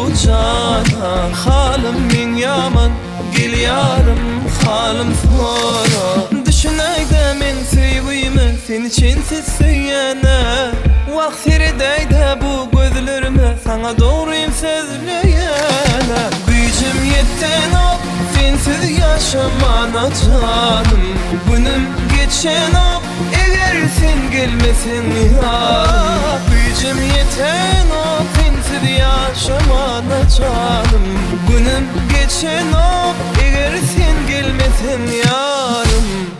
bu cana. Halim min yaman, gel yarım halim sonra. Düşüneyde men sevgimi sen içinsiz söyleyene. Vaktirdeyde bu gözlerime sana doğruyum sözleyene. Gücüm yetten ol sensiz yaşamana canım. Günüm geçen ol eğer sen gelmesin ya. Gücüm yetten ol sensiz yaşamana canım. Günüm geçen ol eğer sen gelmesin yarım.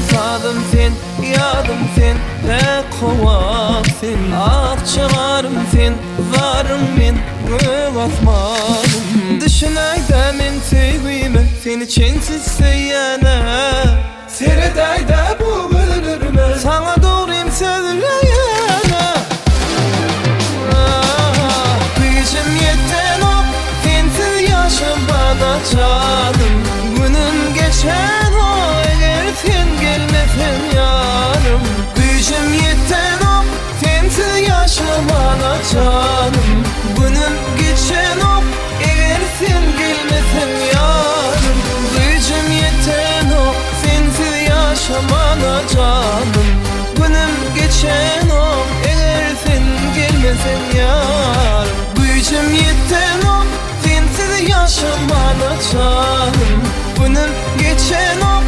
Yadım sen, yadım sen, pek kovam sen. Akçalarım sen, varım men, göv atmalım. Düşüneyde men sevgimi sen içinsiz söyleyene. Seredeyde bu bölürme sana doğruyum söyleyene. Gücüm yetten ol sensiz yaşam bana canım. Günüm geçen o eğer sen gelmesin yarım. Gücüm yetten ol sensiz yaşamana canım. Günüm geçen o eğer sen gelmesin yarım. Gücüm yetten ol sensiz yaşamana canım. Günüm geçen o eğer sen gelmesin yarım. Gücüm yetten ol sensiz yaşamana canım. Günüm geçen o